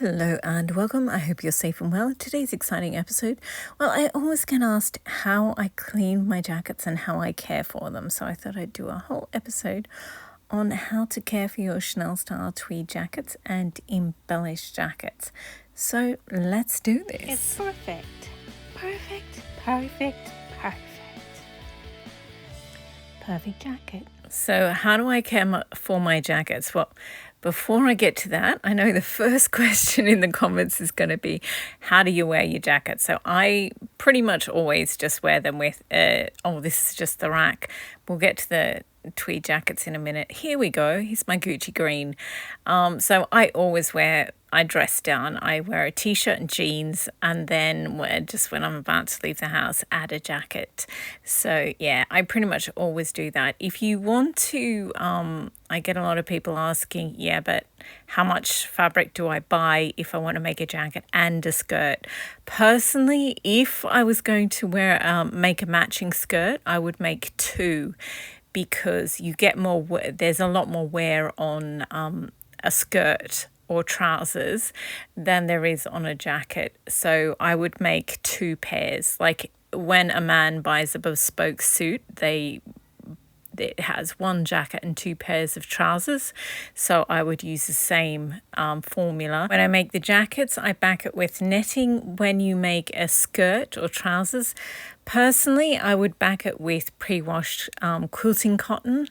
Hello and welcome. I hope you're safe and well. Today's exciting episode. Well, I always get asked how I clean my jackets and how I care for them. So I thought I'd do a whole episode on how to care for your Chanel style tweed jackets and embellished jackets. So let's do this. It's perfect. Perfect, perfect, perfect. Perfect jacket. So how do I care for my jackets? Well, before I get to that, I know the first question in the comments is going to be, how do you wear your jacket? So I pretty much always just wear them with, this is just the rack. We'll get to the tweed jackets in a minute. Here we go. Here's my Gucci green. So I always I dress down. I wear a t-shirt and jeans, and then when I'm about to leave the house, add a jacket. So yeah, I pretty much always do that. If you want to, I get a lot of people asking, yeah, but how much fabric do I buy if I want to make a jacket and a skirt? Personally, if I was going to make a matching skirt, I would make two, because you get there's a lot more wear on a skirt or trousers than there is on a jacket. So I would make two pairs. Like when a man buys a bespoke suit, it has one jacket and two pairs of trousers. So I would use the same formula. When I make the jackets, I back it with netting. When you make a skirt or trousers, personally, I would back it with pre-washed quilting cotton,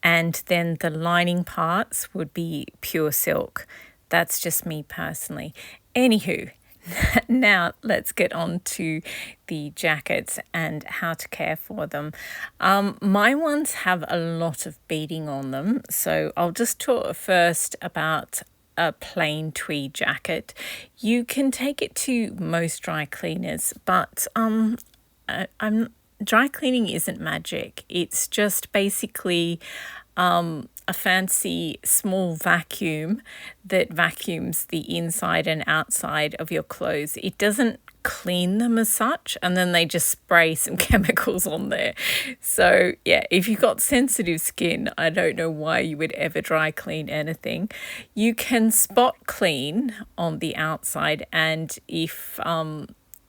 and then the lining parts would be pure silk. That's just me personally. Anywho, now let's get on to the jackets and how to care for them. My ones have a lot of beading on them, so I'll just talk first about a plain tweed jacket. You can take it to most dry cleaners, but dry cleaning isn't magic. It's just basically a fancy small vacuum that vacuums the inside and outside of your clothes. It doesn't clean them as such, and then they just spray some chemicals on there. So yeah, if you've got sensitive skin, I don't know why you would ever dry clean anything. You can spot clean on the outside, and if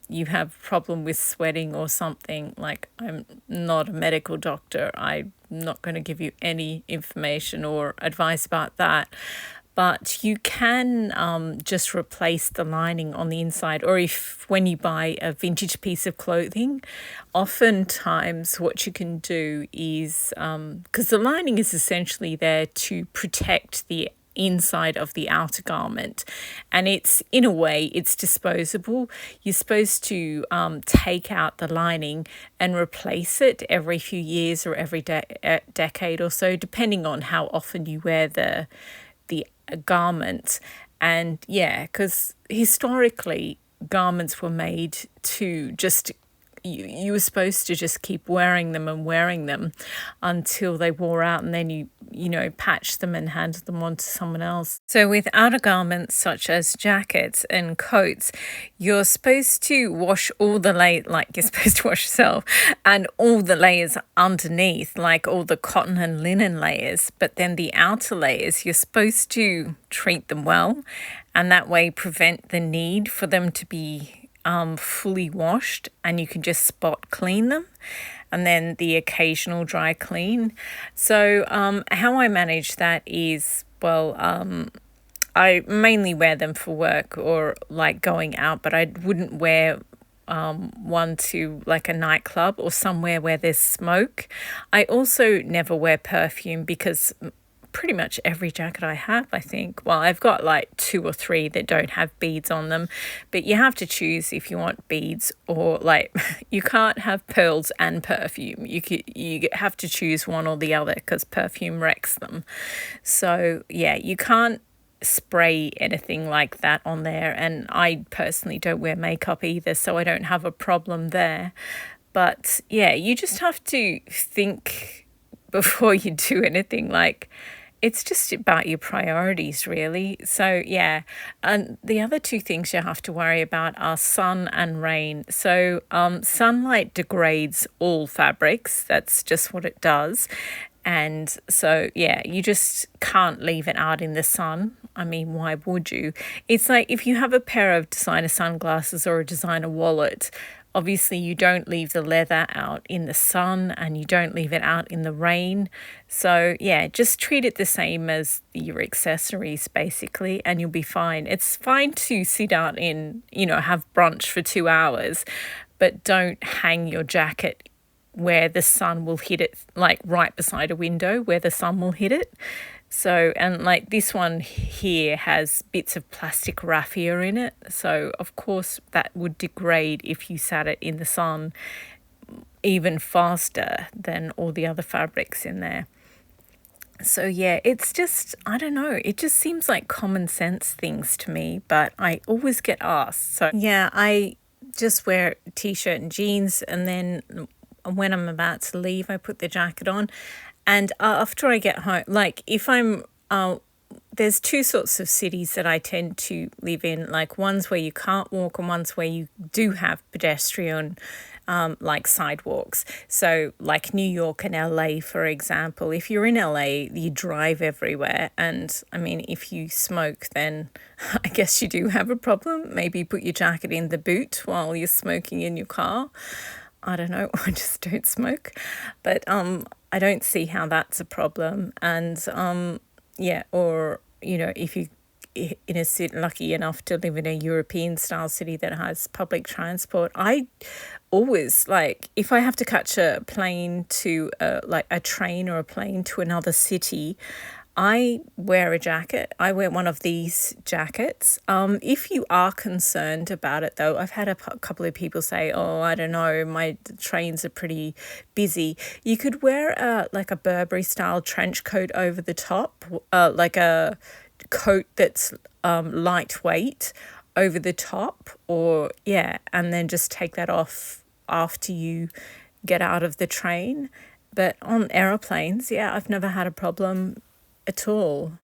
you have a problem with sweating or something, like, I'm not a medical doctor, I'm not going to give you any information or advice about that, but you can just replace the lining on the inside. Or when you buy a vintage piece of clothing, oftentimes what you can do is, because the lining is essentially there to protect the inside of the outer garment, and in a way it's disposable. You're supposed to take out the lining and replace it every few years or every decade or so, depending on how often you wear the garment. And yeah, because historically garments were made to just, you were supposed to just keep wearing them until they wore out, and then you patch them and hand them on to someone else. So with outer garments such as jackets and coats, you're supposed to wash all the like you're supposed to wash yourself, and all the layers underneath, like all the cotton and linen layers. But then the outer layers, you're supposed to treat them well, and that way prevent the need for them to be fully washed, and you can just spot clean them, and then the occasional dry clean. So how I manage that is, I mainly wear them for work or like going out, but I wouldn't wear one to like a nightclub or somewhere where there's smoke. I also never wear perfume, because pretty much every jacket I have, I think, well, I've got like 2 or 3 that don't have beads on them, but you have to choose if you want beads, or like you can't have pearls and perfume. You have to choose one or the other, because perfume wrecks them. So yeah, you can't spray anything like that on there, and I personally don't wear makeup either, so I don't have a problem there. But yeah, you just have to think before you do anything. Like, it's just about your priorities, really. So yeah, and the other 2 things you have to worry about are sun and rain. So sunlight degrades all fabrics. That's just what it does. And so, yeah, you just can't leave it out in the sun. I mean, why would you? It's like if you have a pair of designer sunglasses or a designer wallet, obviously you don't leave the leather out in the sun and you don't leave it out in the rain. So, yeah, just treat it the same as your accessories, basically, and you'll be fine. It's fine to sit out in, have brunch for 2 hours, but don't hang your jacket where the sun will hit it, like right beside a window where the sun will hit it. So, and like this one here has bits of plastic raffia in it. So, of course, that would degrade if you sat it in the sun even faster than all the other fabrics in there. So, yeah, it's just, I don't know, it just seems like common sense things to me, but I always get asked. So, yeah, I just wear t-shirt and jeans, and then when I'm about to leave, I put the jacket on. And after I get home, like if I'm, there's two sorts of cities that I tend to live in, like ones where you can't walk and ones where you do have pedestrian, like sidewalks. So like New York and LA, for example, if you're in LA, you drive everywhere. And I mean, if you smoke, then I guess you do have a problem. Maybe put your jacket in the boot while you're smoking in your car. I don't know, I just don't smoke. But I don't see how that's a problem. And yeah, or, if you in a city lucky enough to live in a European style city that has public transport, I always like if I have to catch a plane to like a train or a plane to another city, I wear a jacket. I wear one of these jackets. If you are concerned about it, though, I've had a couple of people say, oh, I don't know, my trains are pretty busy. You could wear like a Burberry style trench coat over the top, like a coat that's lightweight over the top, or yeah, and then just take that off after you get out of the train. But on aeroplanes, yeah, I've never had a problem at all.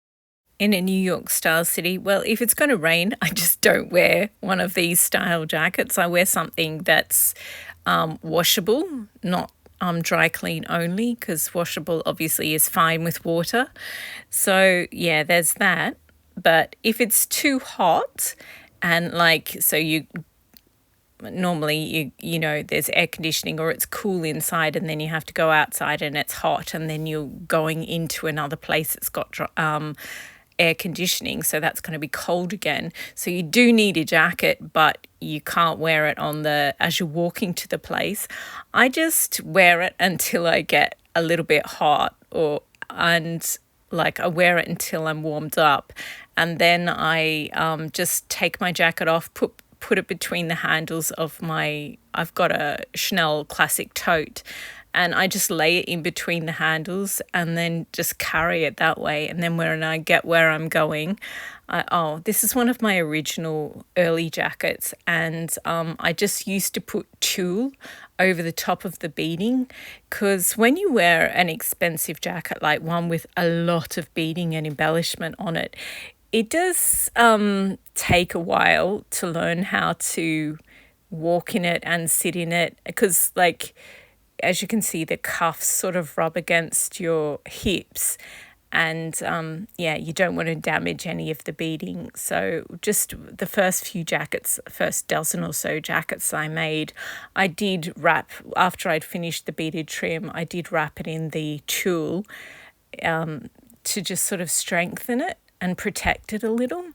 In a New York style city, well, if it's going to rain, I just don't wear one of these style jackets. I wear something that's washable, not dry clean only, because washable obviously is fine with water. So yeah, there's that. But if it's too hot and like, so you normally there's air conditioning or it's cool inside and then you have to go outside and it's hot and then you're going into another place that's got air conditioning, so that's going to be cold again. So you do need a jacket, but you can't wear it as you're walking to the place. I just wear it until I get a little bit hot, and like I wear it until I'm warmed up, and then I just take my jacket off, put it between the handles of I've got a Chanel classic tote, and I just lay it in between the handles and then just carry it that way. And then when I get where I'm going, this is one of my original early jackets, and I just used to put tulle over the top of the beading, because when you wear an expensive jacket like one with a lot of beading and embellishment on it, it does take a while to learn how to walk in it and sit in it, because like, as you can see, the cuffs sort of rub against your hips, and you don't want to damage any of the beading. So just the first dozen or so jackets I made, I did wrap, after I'd finished the beaded trim, I did wrap it in the tulle to just sort of strengthen it and protect it a little.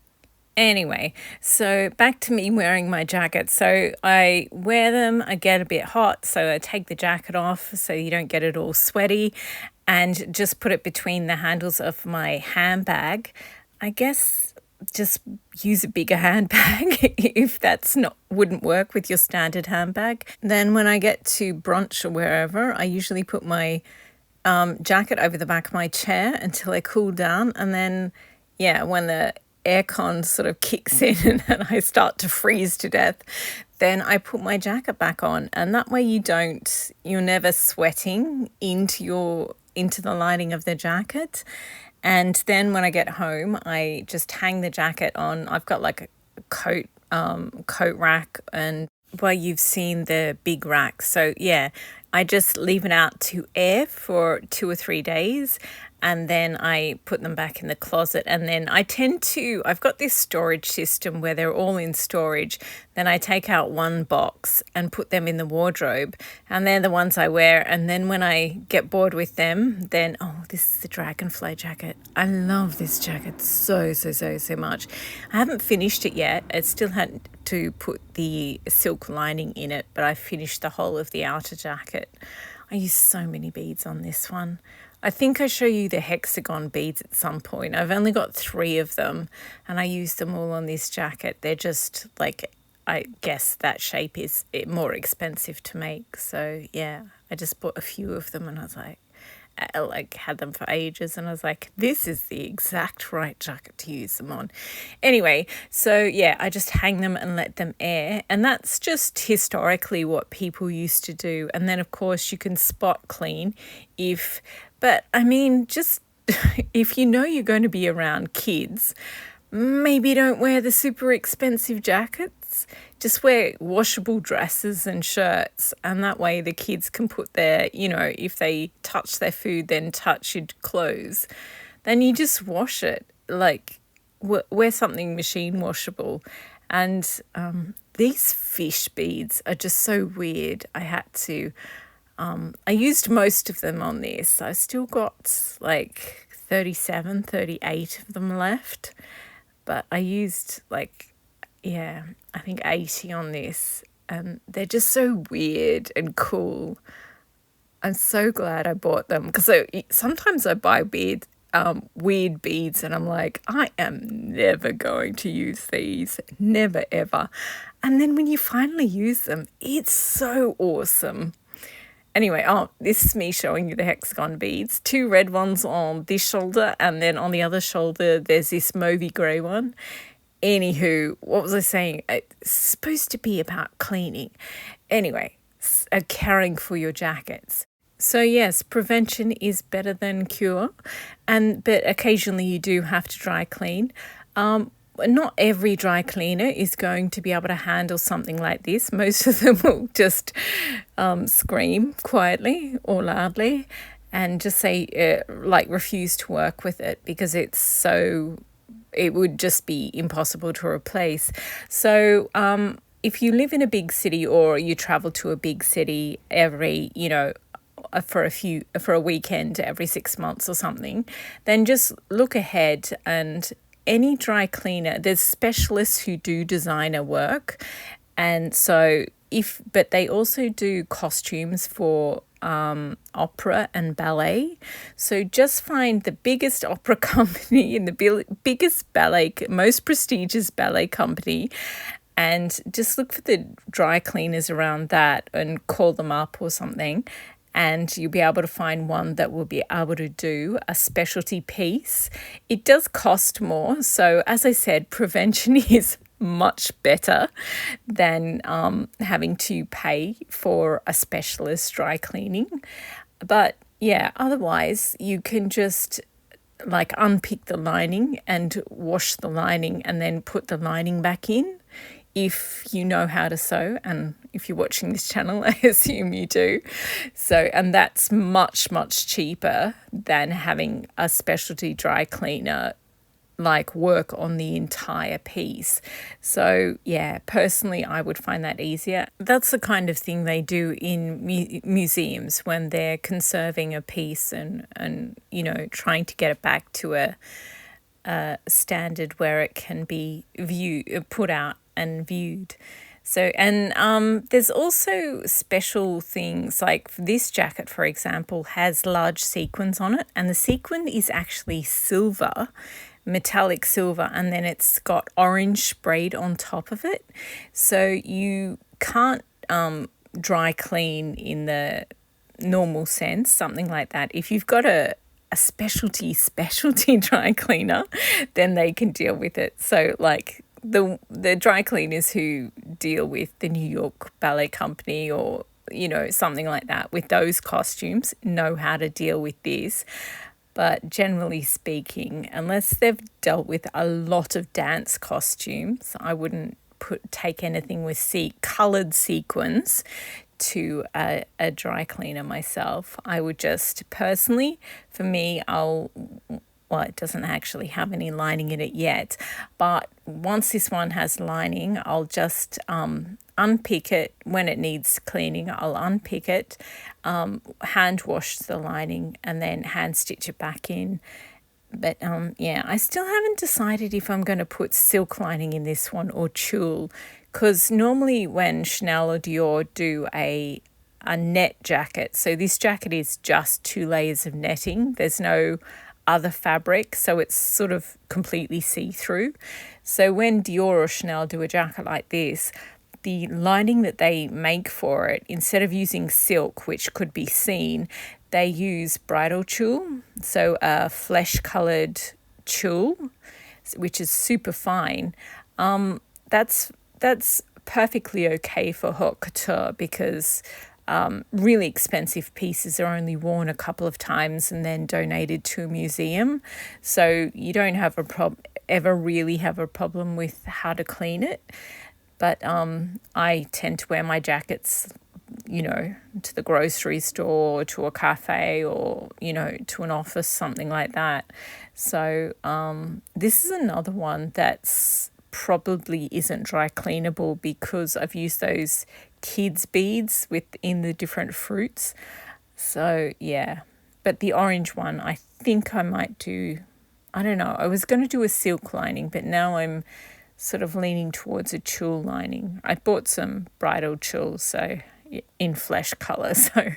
Anyway, so back to me wearing my jacket. So I wear them, I get a bit hot, so I take the jacket off so you don't get it all sweaty, and just put it between the handles of my handbag. I guess just use a bigger handbag if wouldn't work with your standard handbag. Then when I get to brunch or wherever, I usually put my jacket over the back of my chair until I cool down, and then when the aircon sort of kicks in and I start to freeze to death, then I put my jacket back on, and that way you're never sweating into the lining of the jacket. And then when I get home, I just hang the jacket on. I've got like a coat rack, and you've seen the big rack. So yeah, I just leave it out to air for 2 or 3 days, and then I put them back in the closet. And then I've got this storage system where they're all in storage. Then I take out one box and put them in the wardrobe, and they're the ones I wear. And then when I get bored with them, then, oh, this is the dragonfly jacket. I love this jacket so much. I haven't finished it yet. I still had to put the silk lining in it, but I finished the whole of the outer jacket. I used so many beads on this one. I think I show you the hexagon beads at some point. I've only got 3 of them, and I used them all on this jacket. They're just like, I guess that shape is more expensive to make. So yeah, I just bought a few of them, and I was like, I had them for ages, and I was like, this is the exact right jacket to use them on. Anyway, so yeah, I just hang them and let them air, and that's just historically what people used to do. And then of course you can spot clean but I mean, just if you know you're going to be around kids, maybe don't wear the super expensive jackets. Just wear washable dresses and shirts, and that way the kids can put their, if they touch their food, then touch your clothes, then you just wash it. Like, wear something machine washable. And these fish beads are just so weird. I used most of them on this. I still got like 37, 38 of them left, but I used I think 80 on this, and they're just so weird and cool. I'm so glad I bought them, because sometimes I buy weird beads, and I'm like, I am never going to use these, never ever. And then when you finally use them, it's so awesome. Anyway, this is me showing you the hexagon beads. 2 red ones on this shoulder, and then on the other shoulder there's this mauvey grey one. Anywho, what was I saying? It's supposed to be about cleaning. Anyway, caring for your jackets. So yes, prevention is better than cure, but occasionally you do have to dry clean. Not every dry cleaner is going to be able to handle something like this. Most of them will just scream quietly or loudly and just say, refuse to work with it, because it would just be impossible to replace. So if you live in a big city, or you travel to a big city for a weekend every 6 months or something, then just look ahead. And any dry cleaner, there's specialists who do designer work, and so but they also do costumes for opera and ballet. So just find the biggest opera company and the biggest ballet, most prestigious ballet company, and just look for the dry cleaners around that and call them up or something. And you'll be able to find one that will be able to do a specialty piece. It does cost more. So as I said, prevention is much better than having to pay for a specialist dry cleaning. But yeah, otherwise you can just unpick the lining and wash the lining, and then put the lining back in, if you know how to sew. And if you're watching this channel, I assume you do. So, and that's much cheaper than having a specialty dry cleaner work on the entire piece. So yeah, personally I would find that easier. That's the kind of thing they do in museums when they're conserving a piece and trying to get it back to a standard where it can be put out and viewed. So, and there's also special things, like this jacket, for example, has large sequins on it, and the sequin is actually silver, metallic silver, and then it's got orange sprayed on top of it. So you can't dry clean in the normal sense, something like that. If you've got a specialty dry cleaner, then they can deal with it. So the dry cleaners who deal with the New York Ballet Company or something like that with those costumes know how to deal with this. But generally speaking, unless they've dealt with a lot of dance costumes, I wouldn't take anything with coloured sequins to a dry cleaner myself. I would just personally, for me, well, it doesn't actually have any lining in it yet, but once this one has lining, I'll just unpick it when it needs cleaning. I'll unpick it, hand wash the lining, and then hand stitch it back in. But yeah, I still haven't decided if I'm going to put silk lining in this one or tulle, because normally when Chanel or Dior do a net jacket, so this jacket is just 2 layers of netting. There's no other fabric, so it's sort of completely see-through. So when Dior or Chanel do a jacket like this, the lining that they make for it, instead of using silk, which could be seen, they use bridal tulle, so a flesh-coloured tulle, which is super fine. That's perfectly okay for haute couture, because really expensive pieces are only worn a couple of times and then donated to a museum. So you don't have ever really have a problem with how to clean it. But I tend to wear my jackets, to the grocery store, or to a cafe, or, to an office, something like that. So this is another one that's probably isn't dry cleanable, because I've used those kids beads within the different fruits. So yeah, but the orange one, I think I might do, I don't know, I was going to do a silk lining, but now I'm sort of leaning towards a tulle lining. I bought some bridal tulle, so in flesh colour, so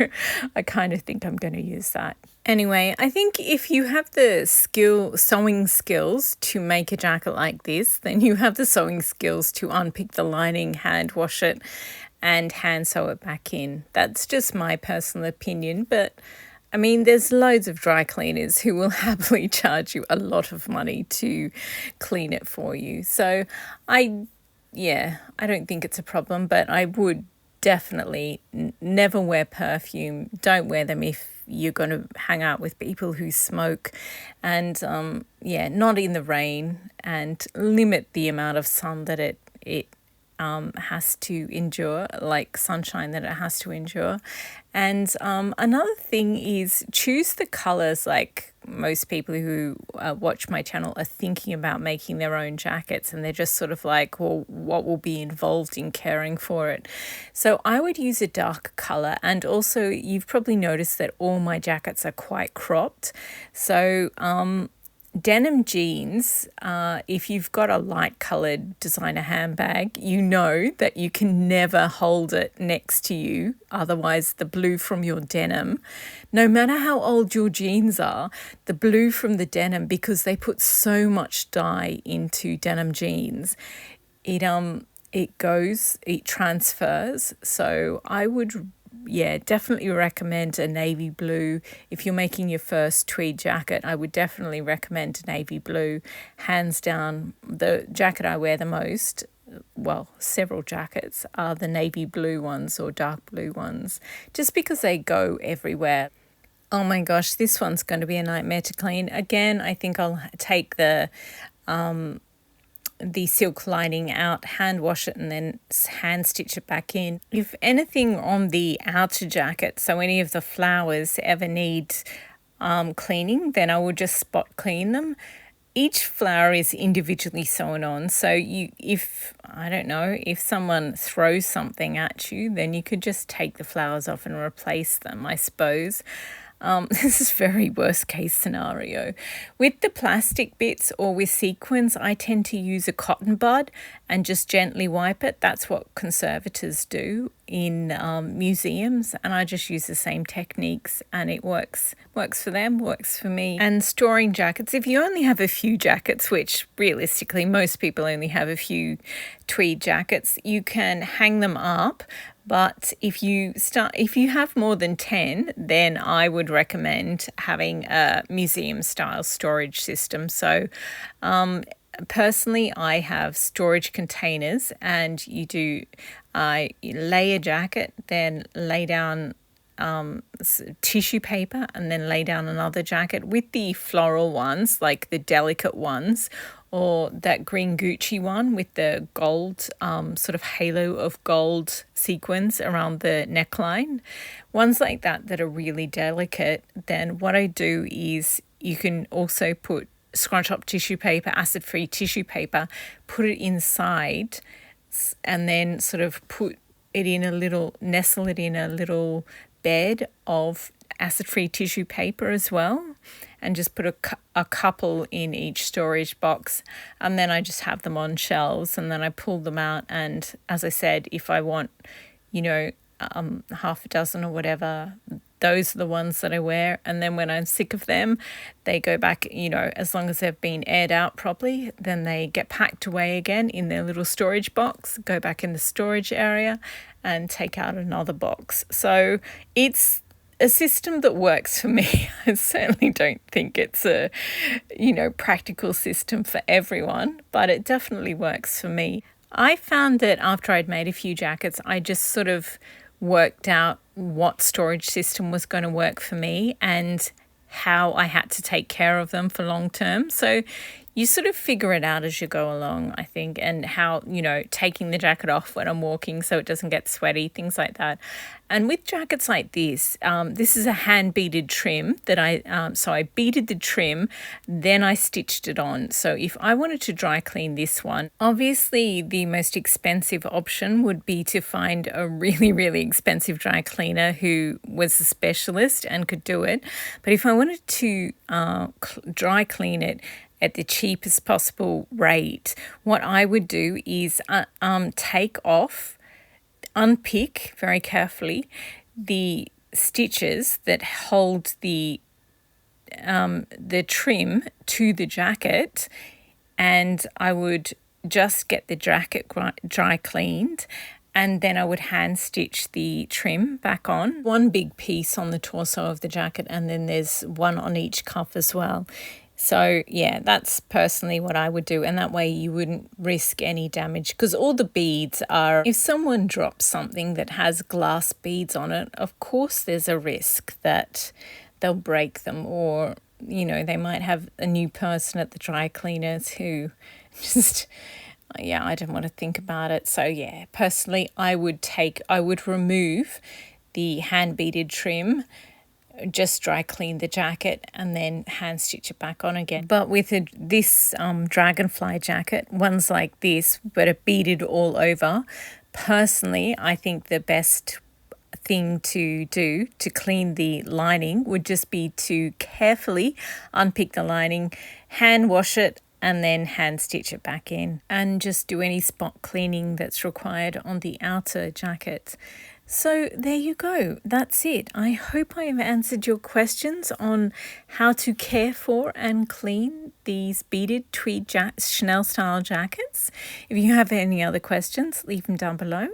I kind of think I'm going to use that. Anyway, I think if you have the sewing skills to make a jacket like this, then you have the sewing skills to unpick the lining, hand wash it, and hand sew it back in. That's just my personal opinion, but I mean, there's loads of dry cleaners who will happily charge you a lot of money to clean it for you. So I don't think it's a problem, but I would definitely never wear perfume. Don't wear them if you're going to hang out with people who smoke, and not in the rain, and limit the amount of sun that it has to endure, like sunshine that it has to endure. And another thing is choose the colors. Like most people who watch my channel are thinking about making their own jackets, and they're just sort of like, well, what will be involved in caring for it? So I would use a dark color. And also, you've probably noticed that all my jackets are quite cropped. So denim jeans, if you've got a light coloured designer handbag, you know that you can never hold it next to you. Otherwise, the blue from your denim, no matter how old your jeans are, the blue from the denim, because they put so much dye into denim jeans, it transfers. So I would definitely recommend a navy blue. If you're making your first tweed jacket, I would definitely recommend a navy blue. Hands down, the jacket I wear the most, well, several jackets, are the navy blue ones or dark blue ones, just because they go everywhere. Oh my gosh, this one's going to be a nightmare to clean. Again, I think I'll take the silk lining out, hand wash it, and then hand stitch it back in. If anything on the outer jacket, so any of the flowers ever need cleaning, then I will just spot clean them. Each flower is individually sewn on, so if someone throws something at you, then you could just take the flowers off and replace them, I suppose. This is very worst case scenario. With the plastic bits or with sequins, I tend to use a cotton bud and just gently wipe it. That's what conservators do in museums, and I just use the same techniques, and it works for them, works for me. And storing jackets, if you only have a few jackets, which realistically most people only have a few tweed jackets, you can hang them up. But if you have more than 10, then I would recommend having a museum-style storage system. So personally, I have storage containers, and I lay a jacket, then lay down tissue paper, and then lay down another jacket with the floral ones, like the delicate ones, or that green Gucci one with the gold, sort of halo of gold sequins around the neckline. Ones like that that are really delicate, then what I do is you can also put scrunch up tissue paper, acid-free tissue paper, put it inside, and then sort of nestle it in a little bed of acid-free tissue paper as well, and just put a couple in each storage box, and then I just have them on shelves, and then I pull them out, and as I said, if I want, half a dozen or whatever, those are the ones that I wear. And then when I'm sick of them, they go back, as long as they've been aired out properly, then they get packed away again in their little storage box, go back in the storage area and take out another box. So it's a system that works for me. I certainly don't think it's a, practical system for everyone, but it definitely works for me. I found that after I'd made a few jackets, I just sort of worked out what storage system was going to work for me and how I had to take care of them for long term. So you sort of figure it out as you go along, I think, and how, taking the jacket off when I'm walking so it doesn't get sweaty, things like that. And with jackets like this, this is a hand beaded trim that so I beaded the trim, then I stitched it on. So if I wanted to dry clean this one, obviously the most expensive option would be to find a really, really expensive dry cleaner who was a specialist and could do it. But if I wanted to dry clean it at the cheapest possible rate, what I would do is unpick very carefully the stitches that hold the trim to the jacket, and I would just get the jacket dry cleaned, and then I would hand stitch the trim back on. One big piece on the torso of the jacket, and then there's one on each cuff as well. So yeah, that's personally what I would do, and that way you wouldn't risk any damage, because all the beads are, if someone drops something that has glass beads on it, of course there's a risk that they'll break them, or they might have a new person at the dry cleaners who just, I don't want to think about it. So yeah, personally I would remove the hand beaded trim, just dry clean the jacket, and then hand stitch it back on again. But with this dragonfly jacket, ones like this but are beaded all over, personally I think the best thing to do to clean the lining would just be to carefully unpick the lining, hand wash it, and then hand stitch it back in, and just do any spot cleaning that's required on the outer jacket. So there you go. That's it. I hope I have answered your questions on how to care for and clean these beaded tweed Chanel style jackets. If you have any other questions, leave them down below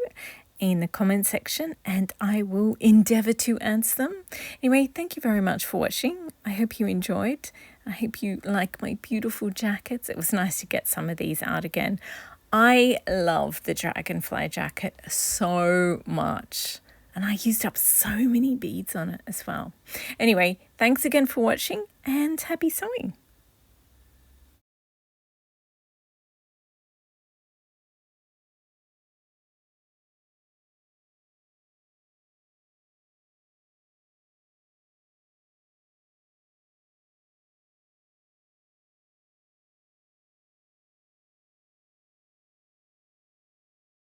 in the comment section and I will endeavour to answer them. Anyway, thank you very much for watching. I hope you enjoyed. I hope you like my beautiful jackets. It was nice to get some of these out again. I love the dragonfly jacket so much, and I used up so many beads on it as well. Anyway, thanks again for watching and happy sewing.